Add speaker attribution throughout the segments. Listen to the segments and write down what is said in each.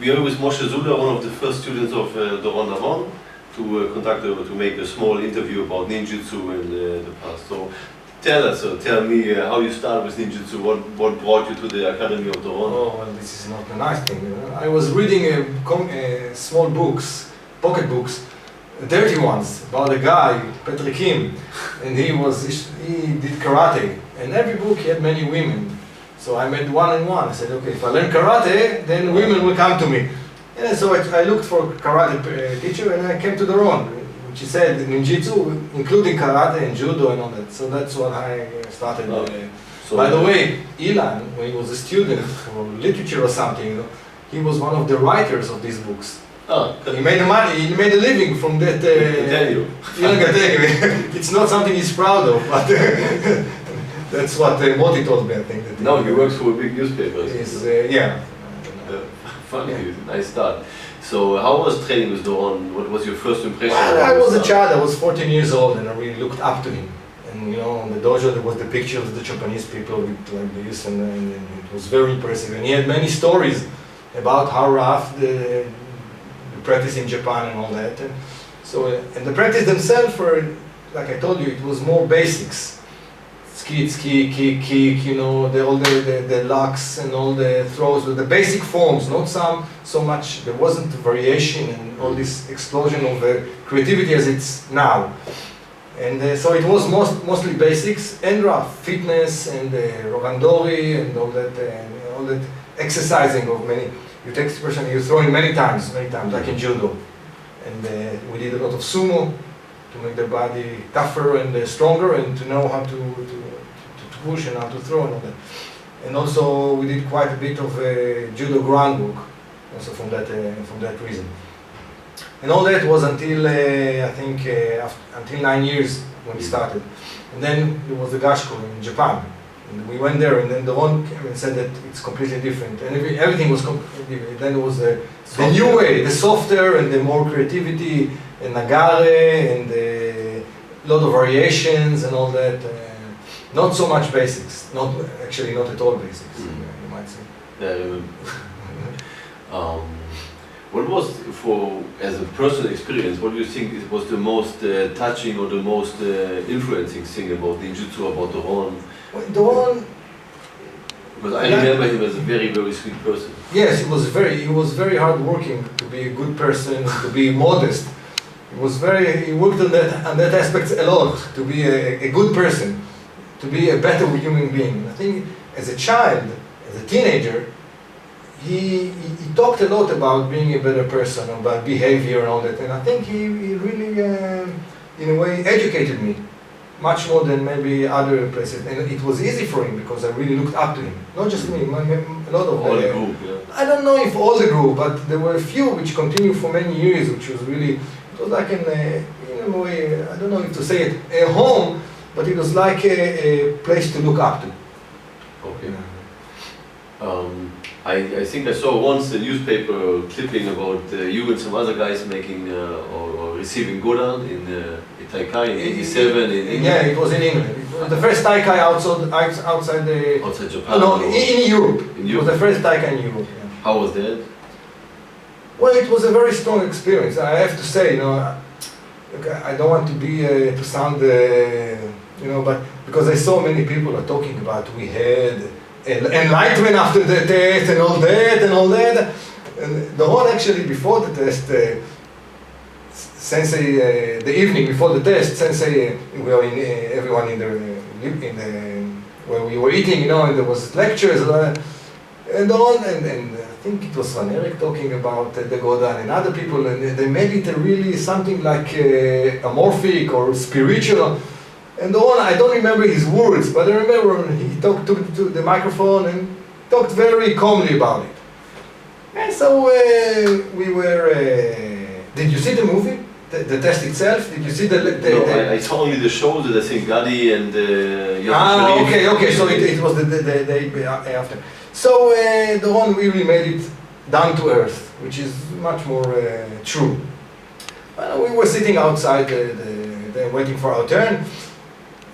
Speaker 1: We are with Moshe Zouler, one of the first students of Doron Navon, to make a small interview about Ninjutsu in the past. So tell me how you started with Ninjutsu, what brought you to the Academy of Doron?
Speaker 2: Oh, well, this is not a nice thing. I was reading small books, pocket books, dirty ones, about a guy, Patrick Kim, and he did karate, and every book he had many women. So I made one and one. I said, okay, if I learn karate, then women will come to me. And so I looked for a karate teacher, and I came to Doron, which he said Ninjutsu, including karate and judo and all that. So that's what I started. By the way, Ilan, when he was a student for literature or something, he was one of the writers of these books.
Speaker 1: Oh,
Speaker 2: he made money. He made a living from that. It's not something he's proud of, but that's what Moti told me. I think that.
Speaker 1: No, he works for a big newspaper.
Speaker 2: Yeah.
Speaker 1: Funny, nice start. So, how was training with Doron? What was your first impression?
Speaker 2: Well, I was a child. I was 14 years old, and I really looked up to him. And in the dojo there was the picture of the Japanese people with like this, and it was very impressive. And he had many stories about how rough the practice in Japan and all that. And so, and the practice themselves were, like I told you, it was more basics. Skid, kick, all the locks and all the throws with the basic forms, not so much, there wasn't variation and all this explosion of creativity as it's now. And so it was mostly basics and rough, fitness and rogandori and all that exercising of many. You take this person, you throw in many times, like in judo. And we did a lot of sumo to make the body tougher and stronger, and to know how to push and how to throw and all that. And also we did quite a bit of judo groundwork, also from that reason. And all that was until I think until 9 years when we started. And then there was the Gashko in Japan. And we went there, and then Doron came and said that it's completely different, and everything was completely different. Then there was the new way, the softer and the more creativity, and nagare, and a lot of variations and all that. Not so much basics, not at all basics, you might say.
Speaker 1: What was, as a personal experience, what do you think was the most touching or the most influencing thing about Ninjutsu, about Doron?
Speaker 2: Doron,
Speaker 1: because I remember him as a very, very sweet person.
Speaker 2: Yes, he was very hardworking to be a good person, to be modest. He worked on that aspect a lot, to be a good person, to be a better human being. I think as a child, as a teenager, he talked a lot about being a better person, about behavior and all that, and I think he really, in a way, educated me, much more than maybe other places. And it was easy for him because I really looked up to him. Not just me, a lot of
Speaker 1: all the group, yeah.
Speaker 2: I don't know if all the group, but there were a few which continued for many years, which was really, it was like in a way, I don't know if to say it, a home, but it was like a place to look up to.
Speaker 1: Okay. I think I saw once a newspaper clipping about you and some other guys making or receiving Godan in Taikai in '87 in England.
Speaker 2: Yeah, it was in England. It was the first Taikai outside
Speaker 1: Japan.
Speaker 2: No, in Europe.
Speaker 1: In
Speaker 2: It was the first Taikai in Europe. Yeah.
Speaker 1: How was that?
Speaker 2: Well, it was a very strong experience. I have to say, I don't want to be to sound, but because I saw many people are talking about we had enlightenment after the test and all that. And Doron actually before the test, Sensei, the evening before the test, Sensei, we were everyone in where we were eating, and there was lectures, and Doron and I think it was Van Eric talking about the Godan and other people, and they made it really something like amorphic or spiritual. And Doron, I don't remember his words, but I remember he talked to the microphone and talked very calmly about it. And so we were. Did you see the movie? The test itself? Did you see
Speaker 1: No, I saw only the show that I think Gadi and
Speaker 2: okay. So it was the day after. So Doron really made it down to earth, which is much more true. We were sitting outside, waiting for our turn.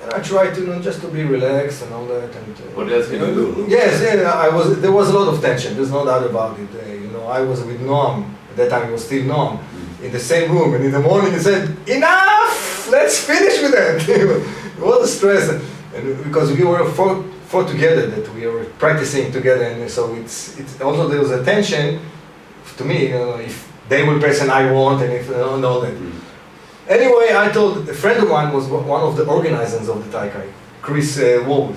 Speaker 2: And I tried to just to be relaxed and all that. And
Speaker 1: what else can you do?
Speaker 2: Yes, there was a lot of tension. There's no doubt about it. I was with Noam, at that time it was still Noam, in the same room, and in the morning he said, enough! Let's finish with that! It was a stress, and because we were four together, that we were practicing together, and so it's also there was a tension, to me, if they will pass and I won't, and if, and all that. Anyway, I told, a friend of mine was one of the organizers of the Taikai, Chris Wolf,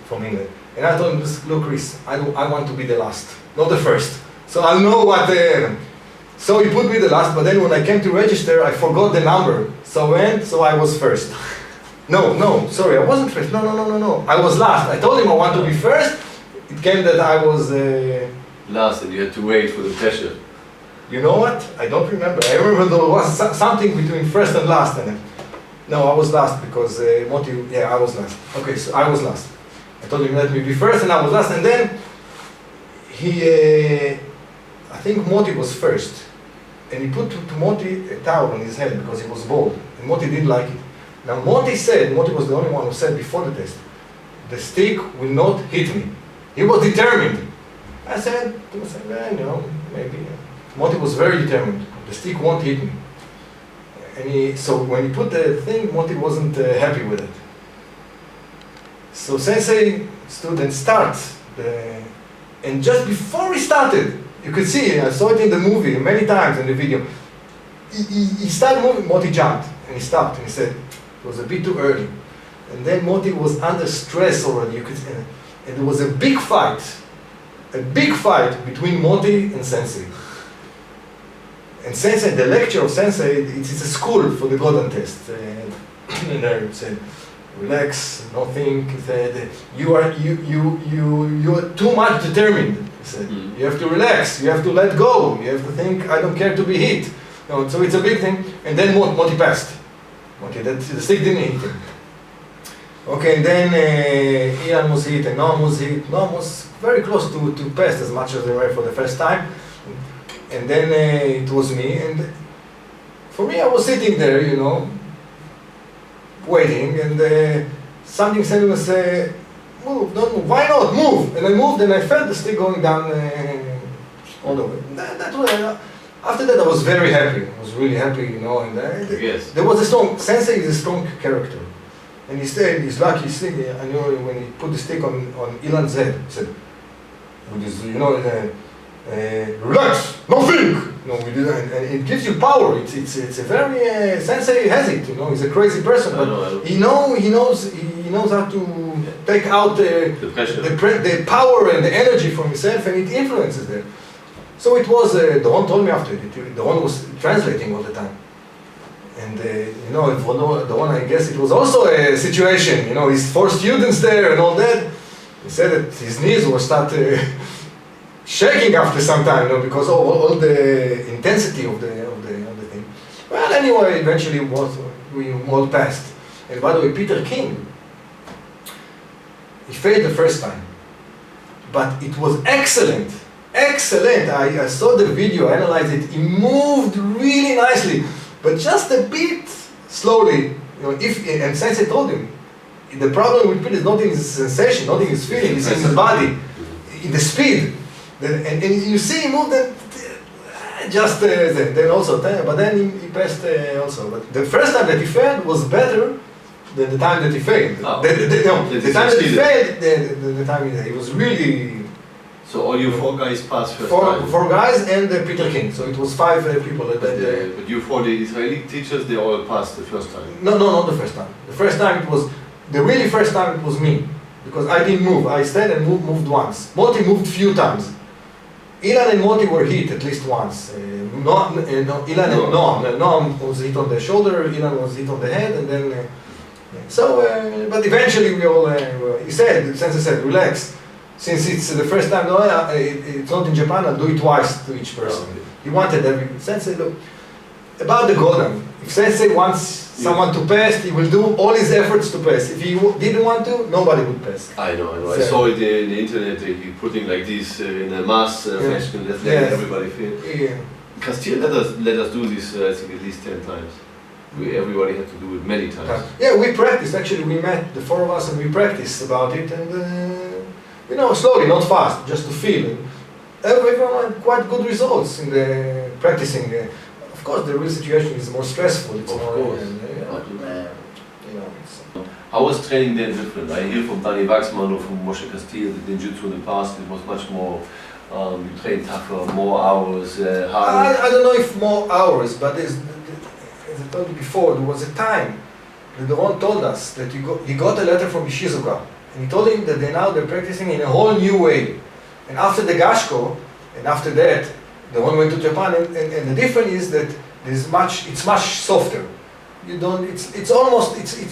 Speaker 2: from England. And I told him, look Chris, I want to be the last, not the first. So I'll know what, so he put me the last, but then when I came to register, I forgot the number. So I was first. No, sorry, I wasn't first. No. I was last. I told him I want to be first. It came that I was...
Speaker 1: last, and you had to wait for the pressure.
Speaker 2: You know what? I don't remember. I remember there was something between first and last. And no, I was last because Moti, I was last. Okay, so I was last. I told him let me be first and I was last. And then I think Moti was first. And he put to Moti a towel on his head because he was bald. And Moti didn't like it. Now Moti was the only one who said before the test, the stick will not hit me. He was determined. I said, maybe. Moti was very determined. The stick won't hit me. And so when he put the thing, Moti wasn't happy with it. So Sensei stood and starts. And just before he started, you could see, I saw it in the movie many times in the video, he started moving, Moti jumped, and he stopped, and he said, it was a bit too early. And then Moti was under stress already, you could see, and there was a big fight between Moti and Sensei. And Sensei, the lecture of Sensei, it's a school for the Godin test. And I said, relax, don't think. He said, you are too much determined. He said, you have to relax, you have to let go, you have to think, I don't care to be hit. So it's a big thing. And then Moti passed. The stick didn't hit him. Okay, and then Ian was hit and Noam was hit. Noam was very close to pass as much as they were for the first time. And then it was me, and for me I was sitting there, waiting, and something said to me, move, don't move, why not, move? And I moved and I felt the stick going down all the way. After that I was very happy, I was really happy, and
Speaker 1: Yes.
Speaker 2: There was a strong, Sensei is a strong character. And he said, he's lucky, I knew when he put the stick on Ilan's head, he said, with his, relax, nothing. We didn't, and it gives you power. It's a very Sensei has it. He's a crazy person, but he knows how to take out
Speaker 1: the pressure,
Speaker 2: the power and the energy from himself, and it influences them. So it was. Doron told me after it. Doron was translating all the time, and for Doron, I guess it was also a situation. His 4 students there and all that. He said that his knees were start. Shaking after some time, because all the intensity of the thing. Well, anyway, eventually we all passed. And by the way, Peter King, he failed the first time, but it was excellent. I saw the video, analyzed it. He moved really nicely, but just a bit slowly. And Sensei told him, the problem with Peter is not in his sensation, not in his feeling, it's in his body, in the speed. And you see him move then also, but then he passed also. But the first time that he failed was better than the time that he failed.
Speaker 1: Oh.
Speaker 2: The time that he failed, the time he was really...
Speaker 1: So all you 4 guys passed first time?
Speaker 2: 4 guys and Peter King, so it was 5 people.
Speaker 1: But you 4 the Israeli teachers, they all passed the first time?
Speaker 2: No, not the first time. The first time it was, the really first time it was me. Because I didn't move, I stayed and moved once. Moti moved few times. Ilan and Moti were hit at least once. Ilan and Noam was hit on the shoulder, Ilan was hit on the head, and then... but eventually we all... Sensei said, relax. Since it's the first time, it's not in Japan, I'll do it twice to each person.
Speaker 1: Okay.
Speaker 2: He wanted every... Sensei, look, about the Godam. If Sensei wants someone to pass, he will do all his efforts to pass. If he didn't want to, nobody would pass.
Speaker 1: I know. I saw it in the internet, he putting like this in a mass fashion, letting everybody feel.
Speaker 2: Yeah.
Speaker 1: Castillo let us do this, I think, at least 10 times. Everybody had to do it many times.
Speaker 2: Yeah, we practiced. Actually, we met, the 4 of us, and we practiced about it. And, slowly, not fast, just to feel. everyone had quite good results in the practicing. Of course, the real situation is more stressful. It's
Speaker 1: Of
Speaker 2: more,
Speaker 1: course.
Speaker 2: you know, it's,
Speaker 1: How was training then different? I hear from Danny Waxman or from Moshe Castile that Ninjutsu in the past it was much more, you trained tougher, more hours, harder.
Speaker 2: I don't know if more hours, but as I told you before, there was a time that Doron told us that he got a letter from Ishizuka, and he told him that they're practicing in a whole new way. And after the Gashko, and after that, Doron went to Japan, and the difference is that it's much softer. You don't. It's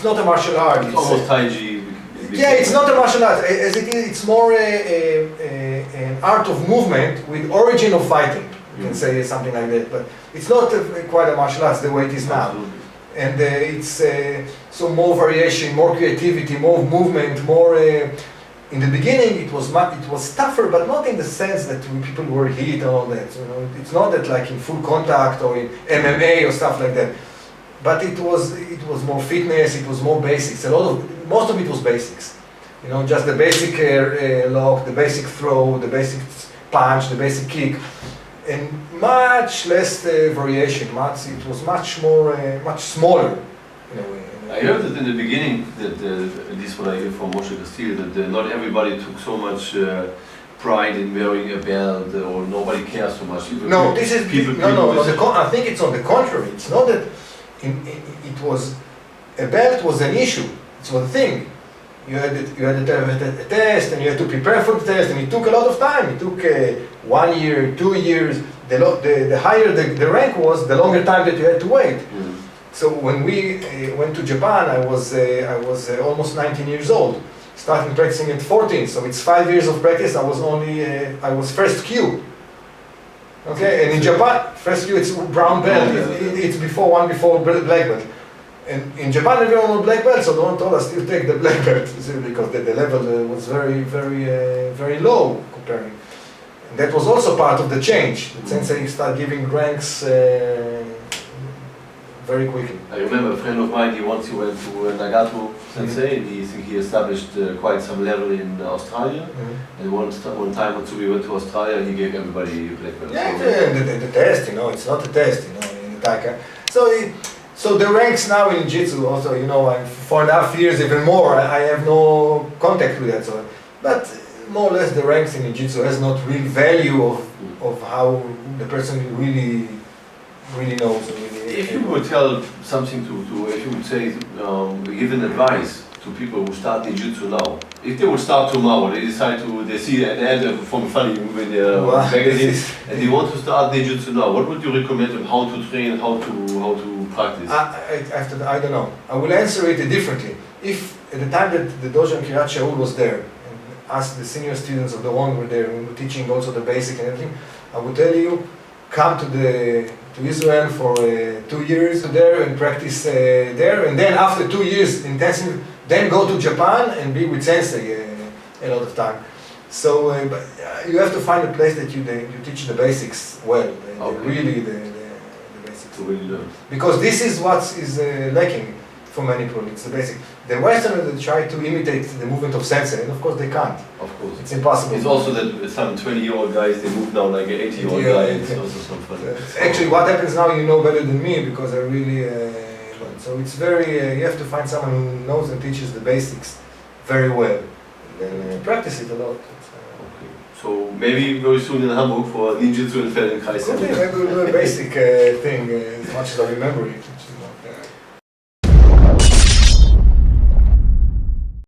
Speaker 2: not a martial art.
Speaker 1: It's almost Tai Chi.
Speaker 2: Yeah, it's not a martial art. As it is, it's more an art of movement with origin of fighting. You can say something like that, but it's not quite a martial arts the way it is now.
Speaker 1: Absolutely.
Speaker 2: And it's so more variation, more creativity, more movement, more. In the beginning, it was tougher, but not in the sense that when people were hit and all that. You know, it's not that like in full contact or in MMA or stuff like that. But it was more fitness. It was more basics. Most of it was basics. You know, just the basic lock, the basic throw, the basic punch, the basic kick, and much less variation. It was much more, much smaller in a way.
Speaker 1: I heard that in the beginning, that at least what I hear from Moshe Castile, that not everybody took so much pride in wearing a belt, or nobody cares so much.
Speaker 2: No, this is I think it's on the contrary. It's not that it was a belt was an issue. It's one thing. You had to have a test, and you had to prepare for the test, and it took a lot of time. It took 1 year, 2 years. The higher the rank was, the longer time that you had to wait.
Speaker 1: Mm.
Speaker 2: So when we went to Japan, I was almost 19 years old, starting practicing at 14. So it's 5 years of practice. I was first Q. Okay, and in Japan, first Q it's brown belt. It's before black belt. And in Japan, everyone was black belt, so Doron told us to take the black belt because the level was very low comparing. And that was also part of the change. The sensei started giving ranks very quickly.
Speaker 1: I remember a friend of mine, he went to Nagato Sensei, and he established quite some level in Australia. And one time or two we went to Australia, he gave everybody black belt.
Speaker 2: Yeah, the test, you know, it's not a test, you know, in Taka. So the ranks now in Jiu-Jitsu also, you know, 4.5 years, even more, I have no contact with that. So, but more or less the ranks in Jiu-Jitsu has not real value of how the person really knows.
Speaker 1: If you would tell something if you would say, give an advice to people who start Ninjutsu now, if they would start tomorrow, they see an ad from a funny movie in their magazine, and they want to start Ninjutsu now, what would you recommend them, how to train, how to practice?
Speaker 2: I don't know. I will answer it differently. If at the time that the dojo in Kiryat Shaul was there, and us, the senior students of Doron were there, and we were teaching also the basic and everything, I would tell you, come to Israel for 2 years there and practice there, and then after 2 years intensive, then go to Japan and be with sensei a lot of time. So you have to find a place that you teach the basics well, really the basics.
Speaker 1: To really learn.
Speaker 2: Because this is what is lacking for many people. It's the basic. The Westerners they try to imitate the movement of sensei, and of course they can't.
Speaker 1: Of course.
Speaker 2: It's impossible.
Speaker 1: It's also that some 20-year-old guys, they move now like an 80-year-old guy. It's also some fun.
Speaker 2: Actually, what happens now, you know better than me, because I really... so it's very... you have to find someone who knows and teaches the basics very well. And then practice it a lot.
Speaker 1: Okay. So maybe very soon in Hamburg for Ninjutsu and Feldenkreis.
Speaker 2: Maybe we'll do a basic thing as much as I remember it.